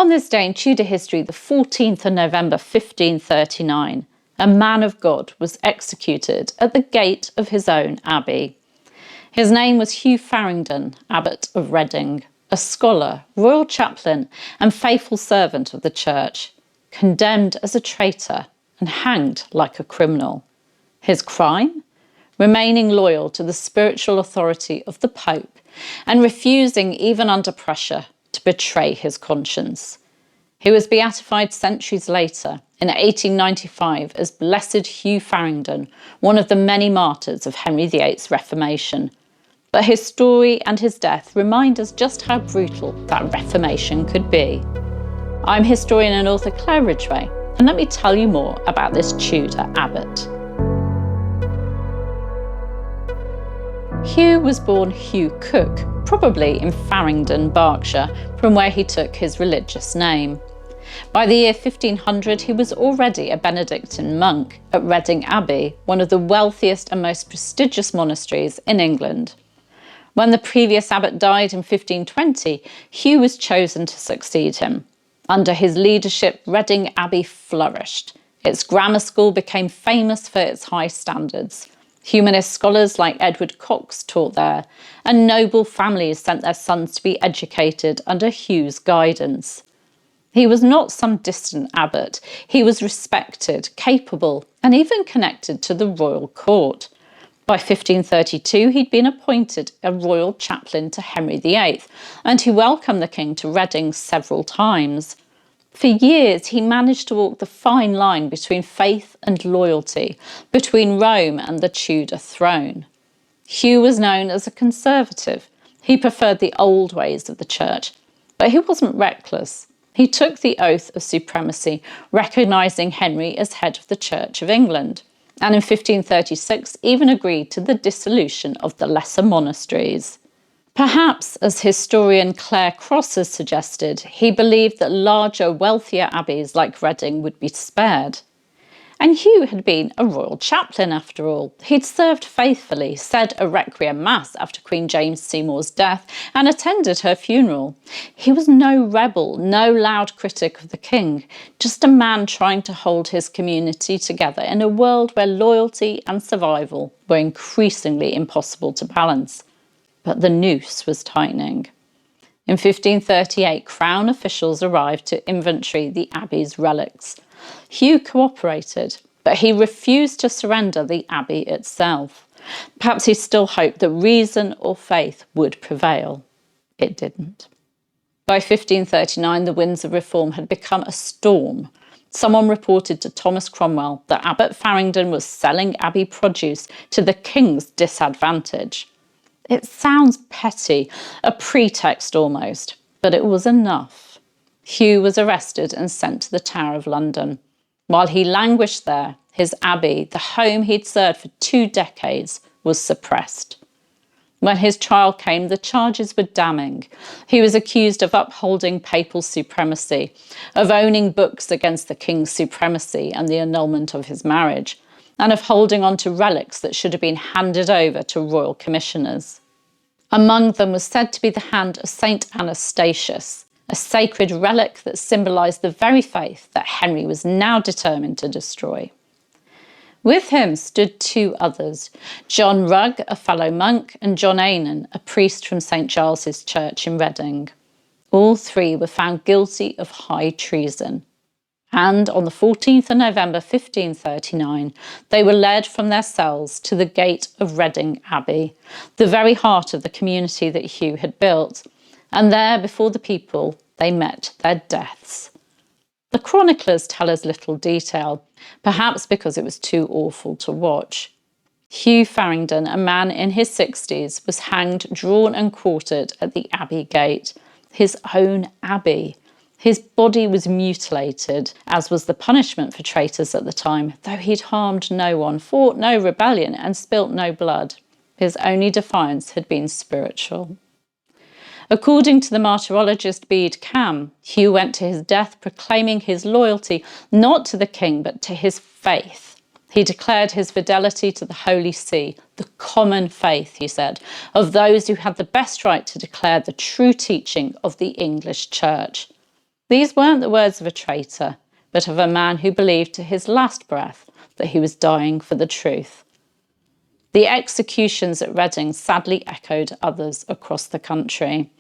On this day in Tudor history, the 14th of November 1539, a man of God was executed at the gate of his own abbey. His name was Hugh Faringdon, Abbot of Reading, a scholar, royal chaplain and faithful servant of the church, condemned as a traitor and hanged like a criminal. His crime? Remaining loyal to the spiritual authority of the Pope and refusing, even under pressure, to betray his conscience. He was beatified centuries later, in 1895, as Blessed Hugh Faringdon, one of the many martyrs of Henry VIII's Reformation. But his story and his death remind us just how brutal that Reformation could be. I'm historian and author Claire Ridgway, and let me tell you more about this Tudor abbot. Hugh was born Hugh Cook, probably in Faringdon, Berkshire, from where he took his religious name. By the year 1500, he was already a Benedictine monk at Reading Abbey, one of the wealthiest and most prestigious monasteries in England. When the previous abbot died in 1520, Hugh was chosen to succeed him. Under his leadership, Reading Abbey flourished. Its grammar school became famous for its high standards. Humanist scholars like Edward Cox taught there, and noble families sent their sons to be educated under Hugh's guidance. He was not some distant abbot. He was respected, capable, and even connected to the royal court. By 1532, he'd been appointed a royal chaplain to Henry VIII, and he welcomed the king to Reading several times. For years, he managed to walk the fine line between faith and loyalty, between Rome and the Tudor throne. Hugh was known as a conservative. He preferred the old ways of the church, but he wasn't reckless. He took the oath of supremacy, recognising Henry as head of the Church of England, and in 1536 even agreed to the dissolution of the lesser monasteries. Perhaps, as historian Claire Cross has suggested, he believed that larger, wealthier abbeys like Reading would be spared. And Hugh had been a royal chaplain after all. He'd served faithfully, said a requiem mass after Queen James Seymour's death, and attended her funeral. He was no rebel, no loud critic of the king, just a man trying to hold his community together in a world where loyalty and survival were increasingly impossible to balance. But the noose was tightening. In 1538, Crown officials arrived to inventory the abbey's relics. Hugh cooperated, but he refused to surrender the abbey itself. Perhaps he still hoped that reason or faith would prevail. It didn't. By 1539, the winds of reform had become a storm. Someone reported to Thomas Cromwell that Abbot Faringdon was selling abbey produce to the king's disadvantage. It sounds petty, a pretext almost, but it was enough. Hugh was arrested and sent to the Tower of London. While he languished there, his abbey, the home he'd served for 2 decades, was suppressed. When his trial came, the charges were damning. He was accused of upholding papal supremacy, of owning books against the king's supremacy and the annulment of his marriage, and of holding on to relics that should have been handed over to royal commissioners. Among them was said to be the hand of St. Anastasius, a sacred relic that symbolised the very faith that Henry was now determined to destroy. With him stood 2 others, John Rugg, a fellow monk, and John Aynon, a priest from St. Giles's Church in Reading. All 3 were found guilty of high treason. And on the 14th of November 1539, they were led from their cells to the gate of Reading Abbey, the very heart of the community that Hugh had built, and there before the people they met their deaths. The chroniclers tell us little detail, perhaps because it was too awful to watch. Hugh Faringdon, a man in his 60s, was hanged, drawn and quartered at the Abbey gate, his own abbey. His body was mutilated, as was the punishment for traitors at the time, though he'd harmed no one, fought no rebellion and spilt no blood. His only defiance had been spiritual. According to the martyrologist Bede Cam, Hugh went to his death proclaiming his loyalty not to the king but to his faith. He declared his fidelity to the Holy See, the common faith, he said, of those who had the best right to declare the true teaching of the English Church. These weren't the words of a traitor, but of a man who believed to his last breath that he was dying for the truth. The executions at Reading sadly echoed others across the country.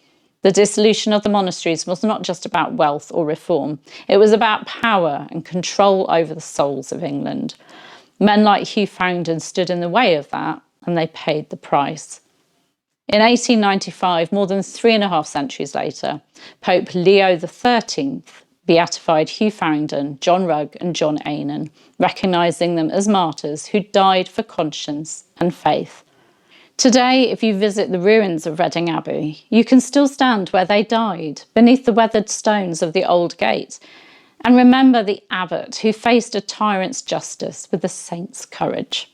The dissolution of the monasteries was not just about wealth or reform, it was about power and control over the souls of England. Men like Hugh Faringdon stood in the way of that, and they paid the price. In 1895, more than 3.5 centuries later, Pope Leo XIII beatified Hugh Faringdon, John Rugg and John Eynon, recognising them as martyrs who died for conscience and faith. Today, if you visit the ruins of Reading Abbey, you can still stand where they died, beneath the weathered stones of the old gate, and remember the abbot who faced a tyrant's justice with a saint's courage.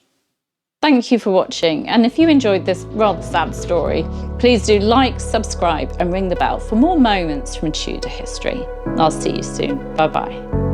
Thank you for watching, and if you enjoyed this rather sad story, please do like, subscribe and ring the bell for more moments from Tudor history. I'll see you soon. Bye bye.